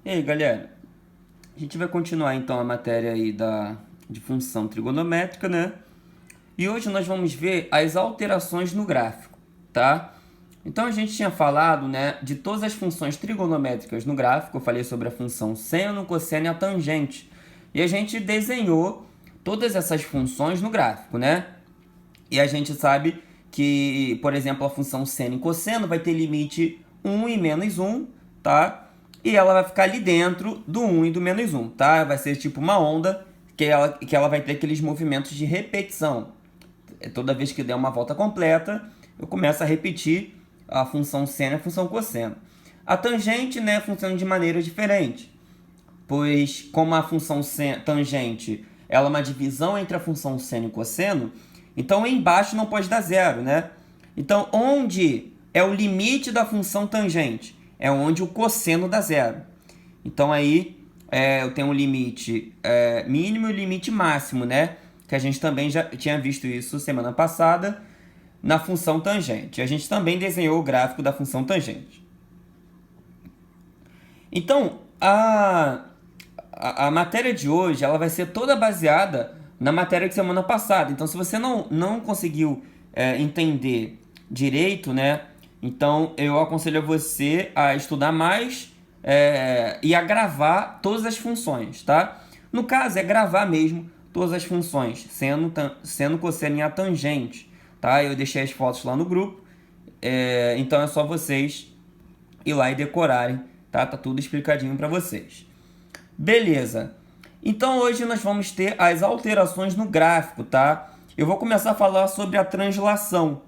E aí, galera? A gente vai continuar então a matéria aí de função trigonométrica, né? E hoje nós vamos ver as alterações no gráfico, tá? Então a gente tinha falado, né, de todas as funções trigonométricas no gráfico. Eu falei sobre a função seno, cosseno e a tangente. E a gente desenhou todas essas funções no gráfico, né? E a gente sabe que, por exemplo, a função seno e cosseno vai ter limite 1 e menos 1, tá? E ela vai ficar ali dentro do 1 e do menos 1, tá? Vai ser tipo uma onda que ela vai ter aqueles movimentos de repetição. Toda vez que der uma volta completa, eu começo a repetir a função seno e a função cosseno. A tangente, né, funciona de maneira diferente, pois como a função tangente ela é uma divisão entre a função seno e cosseno, então embaixo não pode dar zero, né? Então, onde é o limite da função tangente? É onde o cosseno dá zero. Então, aí eu tenho um limite mínimo e um limite máximo, né? Que a gente também já tinha visto isso semana passada na função tangente. A gente também desenhou o gráfico da função tangente. Então, a matéria de hoje ela vai ser toda baseada na matéria de semana passada. Então, se você não conseguiu entender direito, né? Então, eu aconselho a você a estudar mais e a gravar todas as funções, tá? No caso, é gravar mesmo todas as funções, seno, cosseno e a tangente, tá? Eu deixei as fotos lá no grupo, então é só vocês ir lá e decorarem, tá? Tá tudo explicadinho para vocês. Beleza. Então hoje nós vamos ter as alterações no gráfico, tá? Eu vou começar a falar sobre a translação.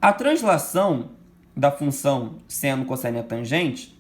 A translação da função seno, cosseno e tangente,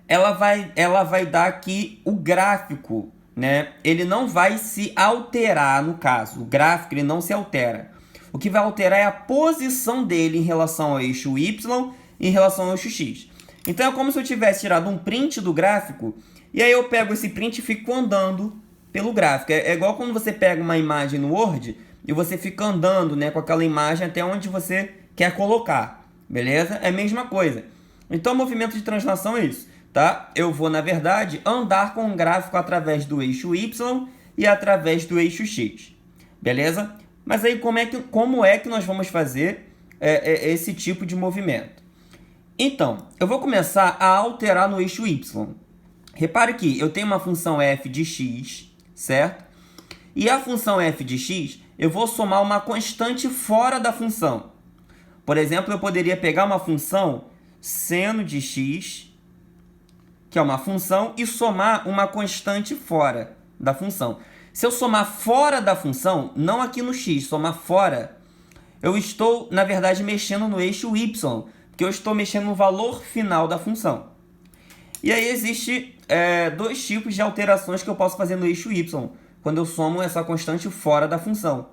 ela vai dar aqui o gráfico, né? Ele não vai se alterar no caso. O gráfico ele não se altera. O que vai alterar é a posição dele em relação ao eixo Y e em relação ao eixo X. Então é como se eu tivesse tirado um print do gráfico e aí eu pego esse print e fico andando pelo gráfico. É igual quando você pega uma imagem no Word e você fica andando, né, com aquela imagem até onde você quer colocar. Beleza? É a mesma coisa. Então o movimento de translação é isso, tá? Eu vou, na verdade, andar com o gráfico através do eixo Y e através do eixo X. Beleza? Mas aí como é que nós vamos fazer esse tipo de movimento? Então, eu vou começar a alterar no eixo Y. Repare que eu tenho uma função f de x, certo? E a função f de x, eu vou somar uma constante fora da função. Por exemplo, eu poderia pegar uma função seno de x, que é uma função, e somar uma constante fora da função. Se eu somar fora da função, não aqui no x, somar fora, eu estou, na verdade, mexendo no eixo y, porque eu estou mexendo no valor final da função. E aí existe dois tipos de alterações que eu posso fazer no eixo y, quando eu somo essa constante fora da função.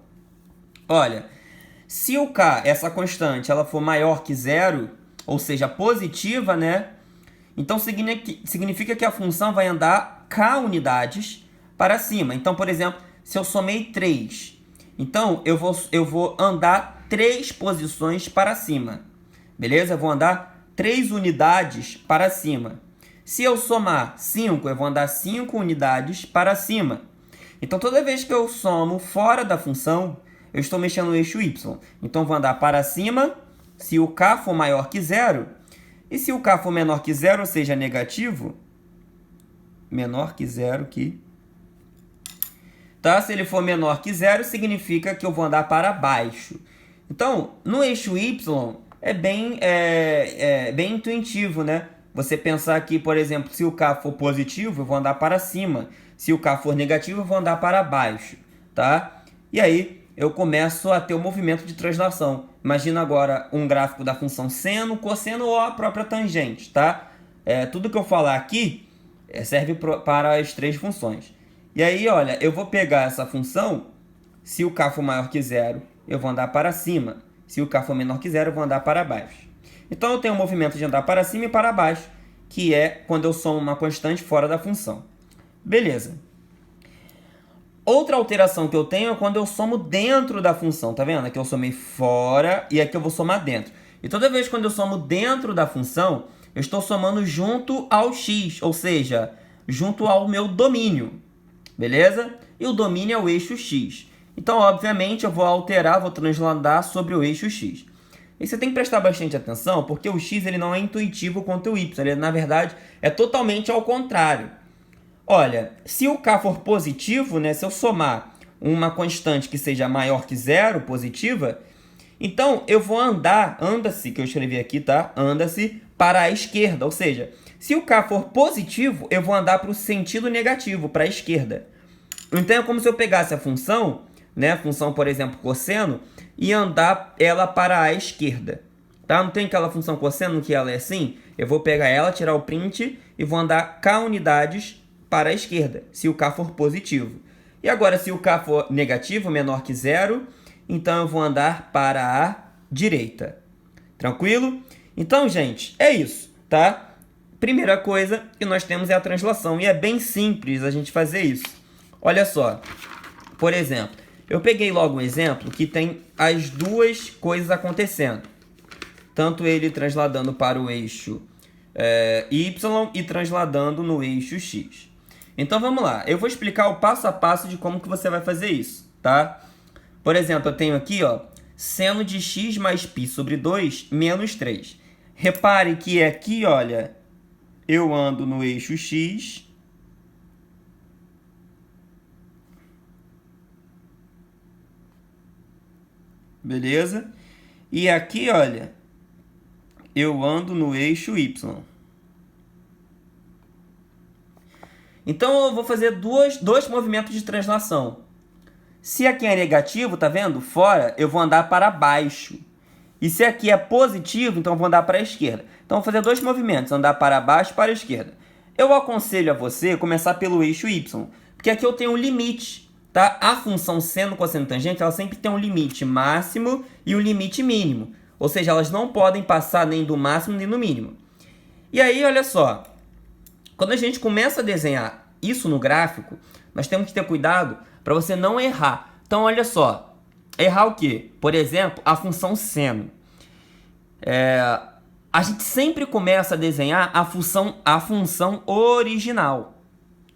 Olha, se o k, essa constante, ela for maior que zero, ou seja, positiva, né? Então significa que a função vai andar k unidades para cima. Então, por exemplo, se eu somei 3, então eu vou andar 3 posições para cima. Beleza? Eu vou andar 3 unidades para cima. Se eu somar 5, eu vou andar 5 unidades para cima. Então, toda vez que eu somo fora da função, eu estou mexendo no eixo y. Então, eu vou andar para cima se o k for maior que zero. E se o k for menor que zero, ou seja, negativo, menor que zero aqui. Tá? Se ele for menor que zero, significa que eu vou andar para baixo. Então, no eixo y, é bem intuitivo, né? Você pensar que, por exemplo, se o k for positivo, eu vou andar para cima. Se o k for negativo, eu vou andar para baixo, tá? E aí, eu começo a ter o movimento de translação. Imagina agora um gráfico da função seno, cosseno ou a própria tangente, tá? Tudo que eu falar aqui serve para as 3 funções. E aí, olha, eu vou pegar essa função, se o k for maior que zero, eu vou andar para cima. Se o k for menor que zero, eu vou andar para baixo. Então, eu tenho um movimento de andar para cima e para baixo, que é quando eu somo uma constante fora da função. Beleza. Outra alteração que eu tenho é quando eu somo dentro da função. Tá vendo? Aqui eu somei fora e aqui eu vou somar dentro. E toda vez quando eu somo dentro da função, eu estou somando junto ao x, ou seja, junto ao meu domínio, beleza? E o domínio é o eixo x. Então, obviamente, eu vou alterar, vou transladar sobre o eixo x. E você tem que prestar bastante atenção, porque o x ele não é intuitivo quanto o y. Ele, na verdade, é totalmente ao contrário. Olha, se o k for positivo, né, se eu somar uma constante que seja maior que zero, positiva, então eu vou andar, anda-se, que eu escrevi aqui, tá? Anda-se para a esquerda. Ou seja, se o k for positivo, eu vou andar para o sentido negativo, para a esquerda. Então é como se eu pegasse a função, né, a função, por exemplo, cosseno, e andar ela para a esquerda. Tá? Não tem aquela função cosseno que ela é assim? Eu vou pegar ela, tirar o print e vou andar k unidades para a esquerda, se o k for positivo. E agora, se o k for negativo, menor que zero, então eu vou andar para a direita. Tranquilo? Então, gente, é isso, tá? Primeira coisa que nós temos é a translação, e é bem simples a gente fazer isso. Olha só, por exemplo, eu peguei logo um exemplo que tem as duas coisas acontecendo. Tanto ele transladando para o eixo y e transladando no eixo x. Então vamos lá, eu vou explicar o passo a passo de como que você vai fazer isso, tá? Por exemplo, eu tenho aqui, ó, seno de x mais π sobre 2 menos 3. Repare que aqui, olha, eu ando no eixo x. Beleza? E aqui, olha, eu ando no eixo y. Então, eu vou fazer dois movimentos de translação. Se aqui é negativo, tá vendo? Fora, eu vou andar para baixo. E se aqui é positivo, então eu vou andar para a esquerda. Então, eu vou fazer dois movimentos, andar para baixo e para a esquerda. Eu aconselho a você começar pelo eixo y, porque aqui eu tenho um limite, tá? A função seno, cosseno, tangente, ela sempre tem um limite máximo e um limite mínimo. Ou seja, elas não podem passar nem do máximo nem do mínimo. E aí, olha só, quando a gente começa a desenhar isso no gráfico, nós temos que ter cuidado para você não errar. Então, olha só, errar o quê? Por exemplo, a função seno. A gente sempre começa a desenhar a função original,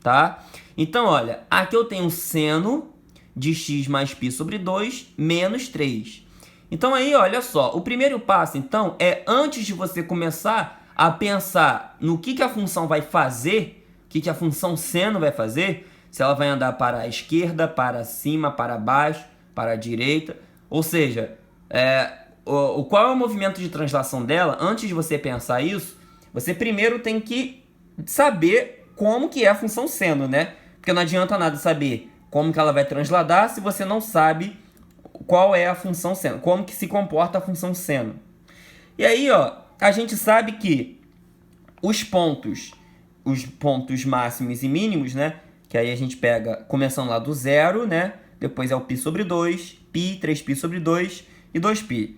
tá? Então, olha, aqui eu tenho seno de x mais π sobre 2 menos 3. Então, aí, olha só, o primeiro passo, então, é antes de você começar a pensar no que a função vai fazer, o que a função seno vai fazer, se ela vai andar para a esquerda, para cima, para baixo, para a direita, ou seja, qual é o movimento de translação dela, antes de você pensar isso, você primeiro tem que saber como que é a função seno, né? Porque não adianta nada saber como que ela vai transladar se você não sabe qual é a função seno, como que se comporta a função seno. E aí, ó, a gente sabe que os pontos máximos e mínimos, né? Que aí a gente pega, começando lá do zero, né? Depois é o π sobre 2, π, 3π sobre 2 e 2π.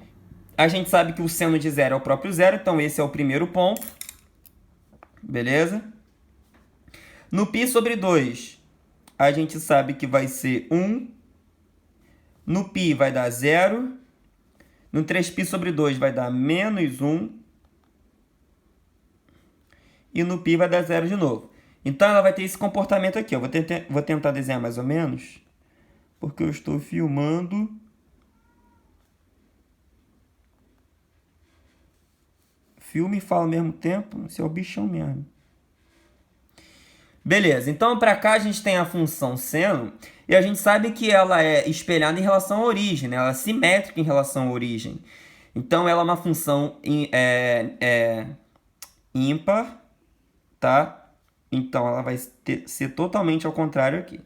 A gente sabe que o seno de zero é o próprio zero, então esse é o primeiro ponto. Beleza? No π sobre 2, a gente sabe que vai ser 1. No π vai dar 0. No 3π sobre 2 vai dar menos 1. E no π vai dar 0 de novo. Então, ela vai ter esse comportamento aqui. Ó. Vou tentar desenhar mais ou menos, porque eu estou filmando. Filme e fala ao mesmo tempo. Esse é o bichão mesmo. Beleza, então para cá a gente tem a função seno, e a gente sabe que ela é espelhada em relação à origem, né? Ela é simétrica em relação à origem. Então, ela é uma função ímpar, tá? Então, ela vai ser totalmente ao contrário aqui.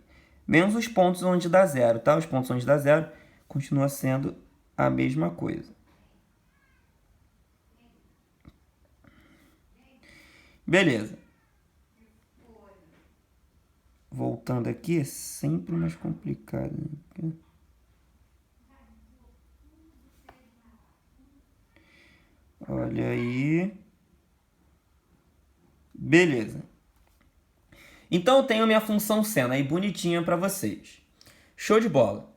Menos os pontos onde dá zero, tá? Os pontos onde dá zero continua sendo a mesma coisa. Beleza. Voltando aqui, é sempre mais complicado, né? Olha aí. Beleza. Então, eu tenho minha função seno aí bonitinha para vocês. Show de bola.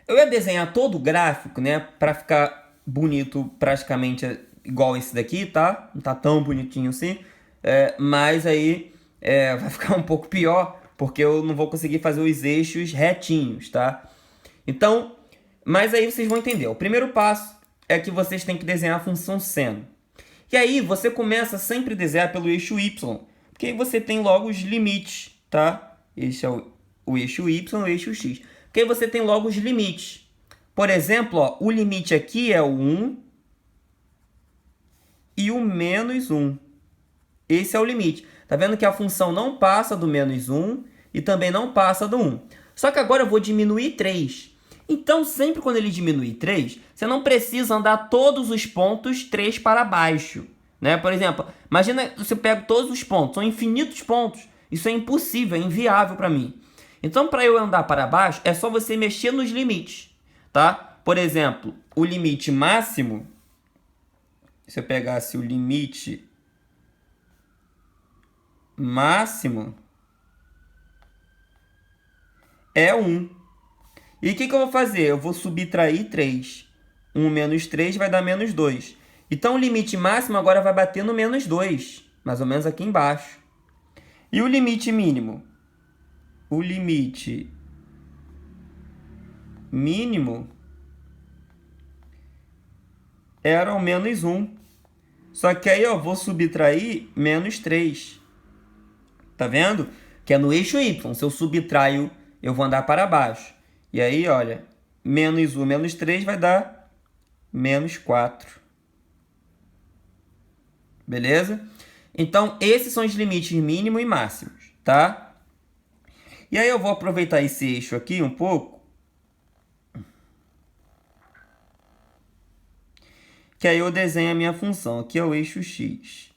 Eu ia desenhar todo o gráfico, né, para ficar bonito praticamente igual esse daqui, tá? Não tá tão bonitinho assim. Mas aí vai ficar um pouco pior, porque eu não vou conseguir fazer os eixos retinhos, tá? Então, mas aí vocês vão entender. O primeiro passo é que vocês têm que desenhar a função seno. E aí você começa sempre a desenhar pelo eixo y, porque aí você tem logo os limites, tá? Esse é o eixo y, o eixo x. Porque aí você tem logo os limites. Por exemplo, ó, o limite aqui é o 1 e o menos 1. Esse é o limite. Tá vendo que a função não passa do menos 1 e também não passa do 1. Só que agora eu vou diminuir 3. Então, sempre quando ele diminuir 3, você não precisa andar todos os pontos 3 para baixo. Né? Por exemplo, imagina você pega todos os pontos, são infinitos pontos. Isso é impossível, é inviável para mim. Então, para eu andar para baixo, é só você mexer nos limites. Tá? Por exemplo, o limite máximo, se eu pegasse o limite máximo, é 1. E o que eu vou fazer? Eu vou subtrair 3. 1 menos 3 vai dar menos 2. Então, o limite máximo agora vai bater no menos 2, mais ou menos aqui embaixo. E o limite mínimo? O limite mínimo era o menos 1. Só que aí eu vou subtrair menos 3. Tá vendo? Que é no eixo y. Se eu subtraio, eu vou andar para baixo. E aí, olha, menos 1 menos 3 vai dar menos 4. Beleza? Então, esses são os limites mínimo e máximos, tá? E aí eu vou aproveitar esse eixo aqui um pouco, que aí eu desenho a minha função. Aqui é o eixo x.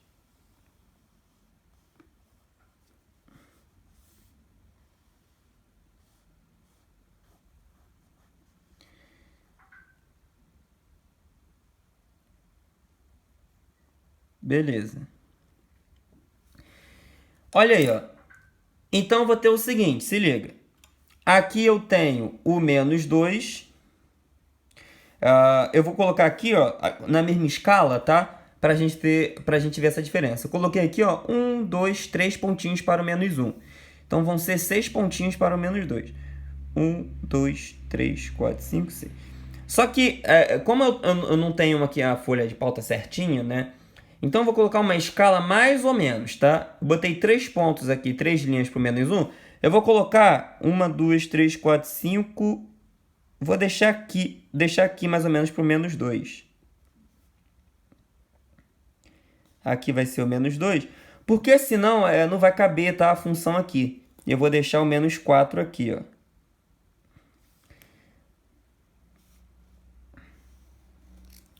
Beleza. Olha aí, ó. Então, eu vou ter o seguinte, se liga. Aqui eu tenho o menos 2. Eu vou colocar aqui, ó, na mesma escala, tá? Pra gente ver essa diferença. Eu coloquei aqui, ó, 1, 2, 3 pontinhos para o menos 1. Então, vão ser 6 pontinhos para o menos 2. 1, 2, 3, 4, 5, 6. Só que, como eu não tenho aqui a folha de pauta certinha, né? Então, eu vou colocar uma escala mais ou menos, tá? Eu botei 3 pontos aqui, 3 linhas para o menos 1. Eu vou colocar 1, 2, 3, 4, 5... Vou deixar aqui mais ou menos para o menos 2. Aqui vai ser o menos 2. Porque senão não vai caber, tá, a função aqui. Eu vou deixar o menos 4 aqui, ó.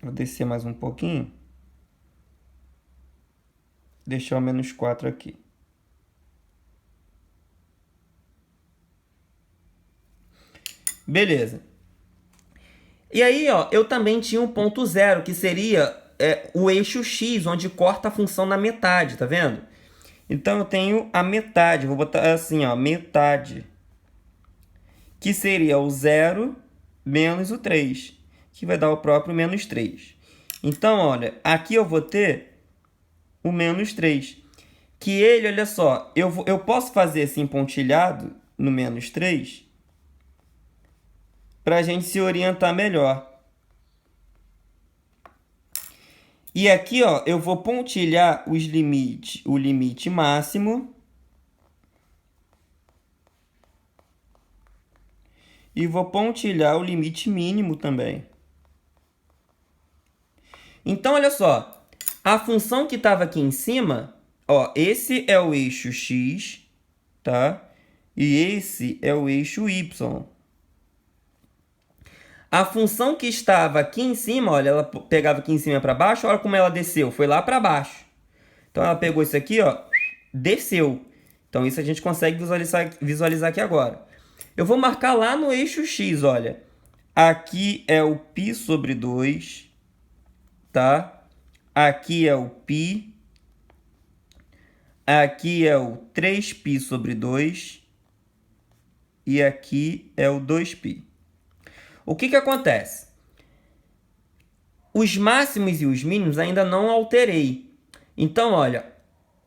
Vou descer mais um pouquinho. Deixar o menos 4 aqui. Beleza. E aí, ó, eu também tinha um ponto zero, que seria o eixo x, onde corta a função na metade, tá vendo? Então, eu tenho a metade, vou botar assim, ó, metade, que seria o 0 menos o 3, que vai dar o próprio menos 3. Então, olha, aqui eu vou ter o menos 3, que ele, olha só, eu posso fazer assim pontilhado no menos 3, para a gente se orientar melhor. E aqui, ó, eu vou pontilhar o limite máximo e vou pontilhar o limite mínimo também. Então, olha só, a função que estava aqui em cima, ó, esse é o eixo x, tá? E esse é o eixo y. A função que estava aqui em cima, olha, ela pegava aqui em cima para baixo, olha como ela desceu, foi lá para baixo. Então, ela pegou isso aqui, ó, desceu. Então, isso a gente consegue visualizar aqui agora. Eu vou marcar lá no eixo x, olha. Aqui é o π sobre 2, tá? Aqui é o π. Aqui é o 3π sobre 2. E aqui é o 2π. O que acontece? Os máximos e os mínimos ainda não alterei. Então, olha,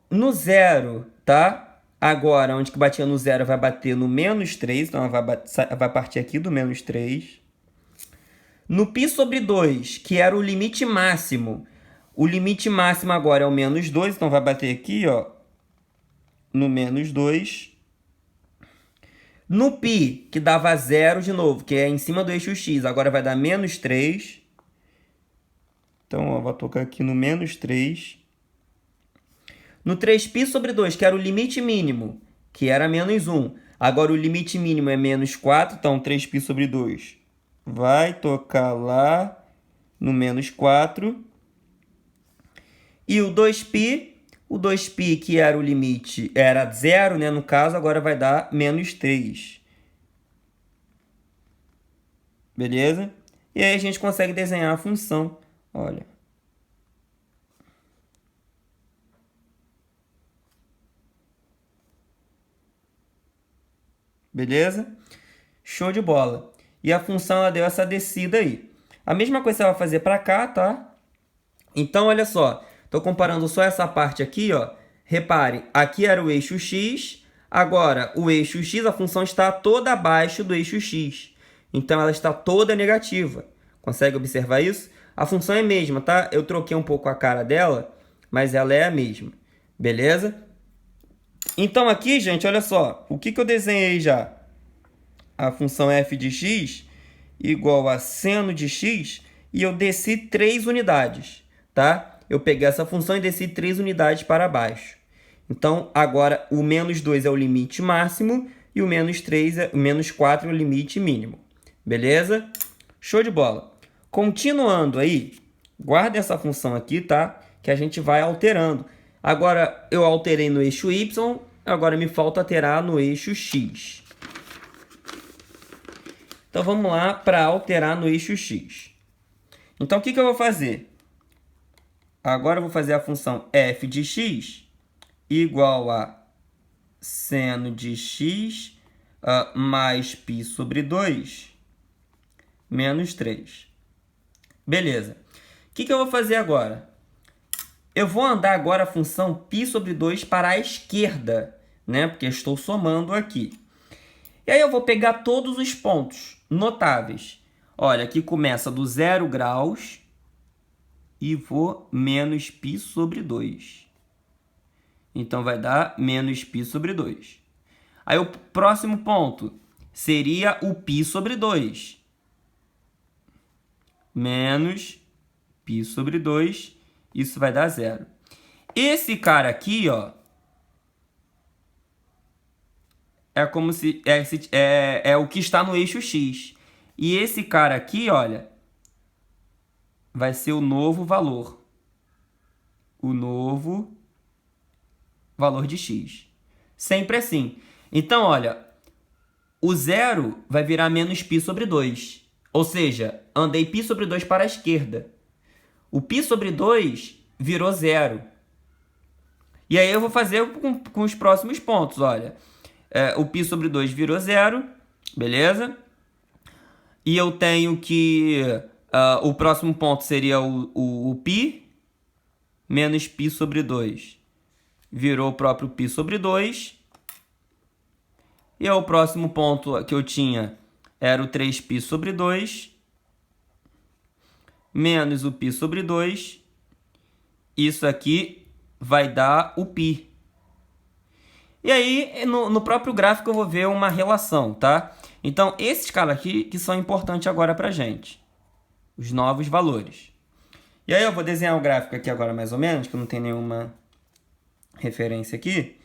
no zero, tá? Agora, onde que batia no zero, vai bater no menos 3. Então, ela vai partir aqui do menos 3. No π sobre 2, que era o limite máximo. O limite máximo agora é o menos 2. Então, vai bater aqui, ó, no menos 2. No π, que dava 0 de novo, que é em cima do eixo x, agora vai dar menos 3. Então, ó, vou tocar aqui no menos 3. No 3π sobre 2, que era o limite mínimo, que era menos 1. Agora, o limite mínimo é menos 4, então 3π sobre 2 vai tocar lá no menos 4. E o 2π, que era o limite, era 0, né? No caso, agora vai dar menos 3. Beleza? E aí a gente consegue desenhar a função. Olha. Beleza? Show de bola. E a função ela deu essa descida aí. A mesma coisa você vai fazer para cá, tá? Então, olha só. Estou comparando só essa parte aqui, ó. Repare, aqui era o eixo x. Agora, o eixo x, a função está toda abaixo do eixo x. Então, ela está toda negativa. Consegue observar isso? A função é a mesma, tá? Eu troquei um pouco a cara dela, mas ela é a mesma. Beleza? Então, aqui, gente, olha só. O que eu desenhei já? A função f de x igual a seno de x e eu desci 3 unidades, tá? Eu peguei essa função e desci 3 unidades para baixo. Então, agora, o menos 2 é o limite máximo e o menos 4 é o limite mínimo. Beleza? Show de bola. Continuando aí, guarda essa função aqui, tá? Que a gente vai alterando. Agora, eu alterei no eixo y, agora me falta alterar no eixo x. Então, vamos lá para alterar no eixo x. Então, o que eu vou fazer? Agora, eu vou fazer a função f de x igual a seno de x mais π sobre 2 menos 3. Beleza. O que eu vou fazer agora? Eu vou andar agora a função π sobre 2 para a esquerda, né? Porque eu estou somando aqui. E aí eu vou pegar todos os pontos notáveis. Olha, aqui começa do 0 graus e vou menos π sobre 2. Então, vai dar menos π sobre 2. Aí, o próximo ponto seria o π sobre 2. Menos π sobre 2. Isso vai dar 0. Esse cara aqui, ó, é como se é o que está no eixo x. E esse cara aqui, olha, vai ser o novo valor. O novo valor de x. Sempre assim. Então, olha, o 0 vai virar menos π sobre 2. Ou seja, andei π sobre 2 para a esquerda. O π sobre 2 virou 0. E aí eu vou fazer com os próximos pontos, olha. O π sobre 2 virou 0, beleza? E eu tenho que... o próximo ponto seria o π menos π sobre 2. Virou o próprio π sobre 2. E o próximo ponto que eu tinha era o 3π sobre 2. Menos o π sobre 2. Isso aqui vai dar o π. E aí, no próprio gráfico, eu vou ver uma relação, tá? Então, esses caras aqui que são importantes agora pra gente. Os novos valores. E aí, eu vou desenhar o gráfico aqui agora mais ou menos, que não tem nenhuma referência aqui.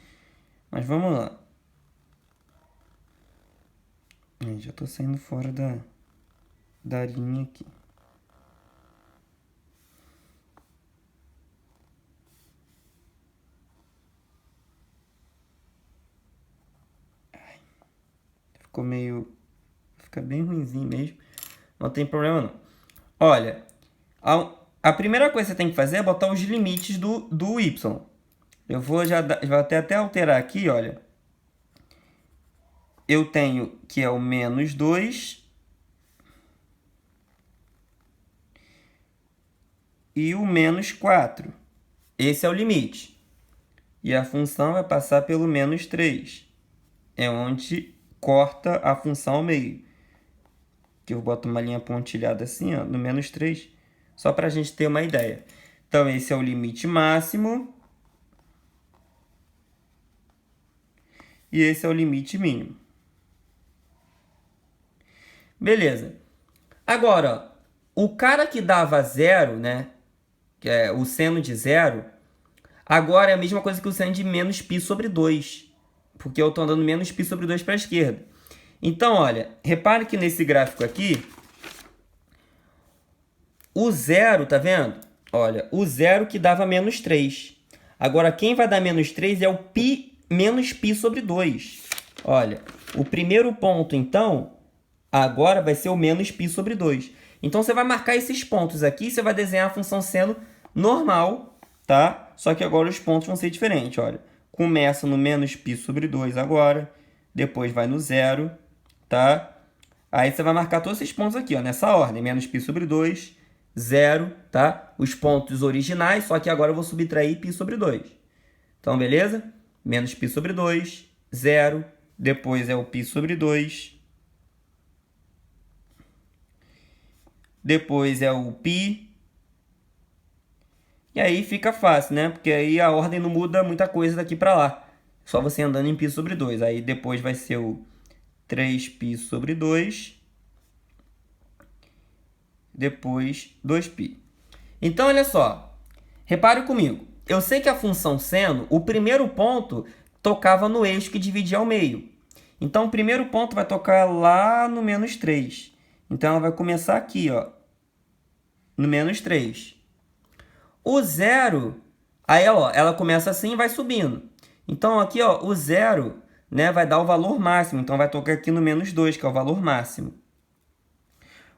Mas vamos lá. Já estou saindo fora da linha aqui. Ficou meio... Fica bem ruimzinho mesmo. Não tem problema não. Olha, a primeira coisa que você tem que fazer é botar os limites do y. Eu vou até alterar aqui, olha. Eu tenho que é o menos 2. e o menos 4. Esse é o limite. E a função vai passar pelo menos 3. É onde corta a função ao meio. Aqui eu boto uma linha pontilhada assim, ó, no menos 3, só para a gente ter uma ideia. Então, esse é o limite máximo. E esse é o limite mínimo. Beleza. Agora, ó, o cara que dava 0, né? Que é o seno de 0, agora é a mesma coisa que o seno de menos π sobre 2. Porque eu estou andando menos π sobre 2 para a esquerda. Então, olha, repare que nesse gráfico aqui, o 0, tá vendo? Olha, o 0 que dava menos 3. Agora, quem vai dar menos 3 é o π menos π sobre 2. Olha, o primeiro ponto, então, agora vai ser o menos π sobre 2. Então, você vai marcar esses pontos aqui, você vai desenhar a função seno normal, tá? Só que agora os pontos vão ser diferentes, olha. Começa no menos π sobre 2 agora, depois vai no 0, tá? Aí você vai marcar todos esses pontos aqui, ó, nessa ordem, menos π sobre 2, 0, tá? Os pontos originais, só que agora eu vou subtrair π sobre 2. Então, beleza? Menos π sobre 2, 0, depois é o π sobre 2, depois é o π, e aí fica fácil, né? Porque aí a ordem não muda muita coisa daqui para lá. Só você andando em π sobre 2. Aí depois vai ser o 3π sobre 2, depois 2π. Então, olha só. Repare comigo. Eu sei que a função seno, o primeiro ponto tocava no eixo que dividia ao meio. Então, o primeiro ponto vai tocar lá no menos 3. Então, ela vai começar aqui, ó, no menos 3. O 0, aí ó, ela começa assim e vai subindo. Então, aqui, ó, o 0, né, vai dar o valor máximo. Então, vai tocar aqui no menos 2, que é o valor máximo.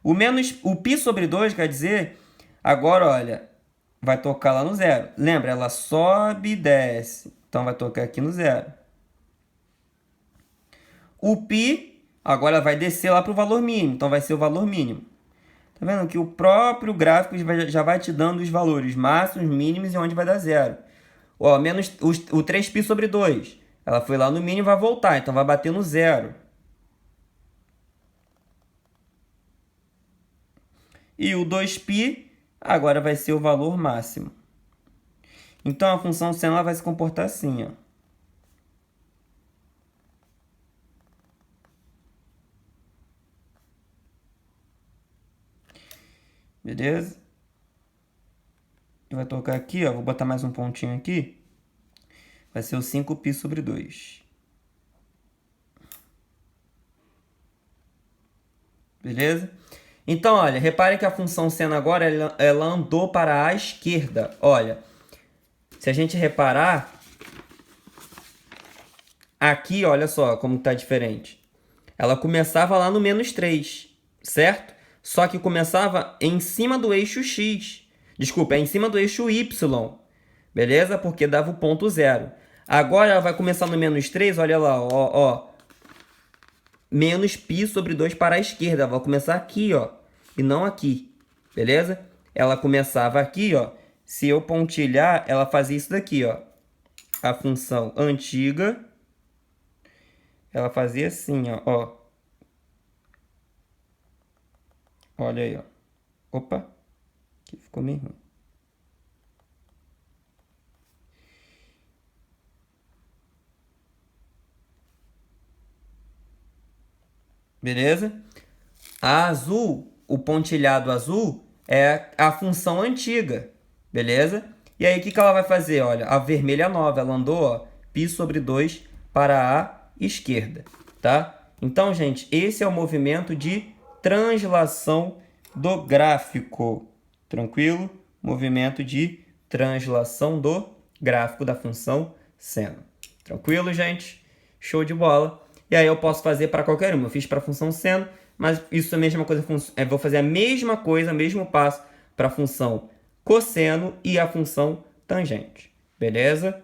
O π sobre 2 quer dizer, agora, olha, vai tocar lá no 0. Lembra, ela sobe e desce. Então, vai tocar aqui no 0. O π, agora vai descer lá para o valor mínimo. Então, vai ser o valor mínimo. Tá vendo que o próprio gráfico já vai te dando os valores máximos, mínimos e onde vai dar 0. Ó, menos o 3π sobre 2. Ela foi lá no mínimo e vai voltar. Então, vai bater no 0. E o 2π agora vai ser o valor máximo. Então, a função seno ela vai se comportar assim, ó. Beleza? E vai tocar aqui, ó. Vou botar mais um pontinho aqui. Vai ser o 5π sobre 2. Beleza? Então, olha, repare que a função seno agora, ela andou para a esquerda. Olha, se a gente reparar, aqui, olha só como está diferente. Ela começava lá no menos 3, certo? Só que começava em cima do eixo X. Desculpa, é em cima do eixo Y. Beleza? Porque dava o ponto 0. Agora ela vai começar no menos 3, olha lá, ó. Menos π sobre 2 para a esquerda. Ela vai começar aqui, ó, e não aqui. Beleza? Ela começava aqui, ó. Se eu pontilhar, ela fazia isso daqui, ó. A função antiga, ela fazia assim, ó. Olha aí, ó. Opa, aqui ficou meio ruim. Beleza? A azul, o pontilhado azul, é a função antiga. Beleza? E aí, o que ela vai fazer? Olha, a vermelha nova, ela andou, ó, π sobre 2 para a esquerda, tá? Então, gente, esse é o movimento de translação do gráfico. Tranquilo? Movimento de translação do gráfico da função seno. Tranquilo, gente? Show de bola. E aí eu posso fazer para qualquer uma. Eu fiz para a função seno, mas isso é a mesma coisa. Vou fazer a mesma coisa, mesmo passo para a função cosseno e a função tangente. Beleza?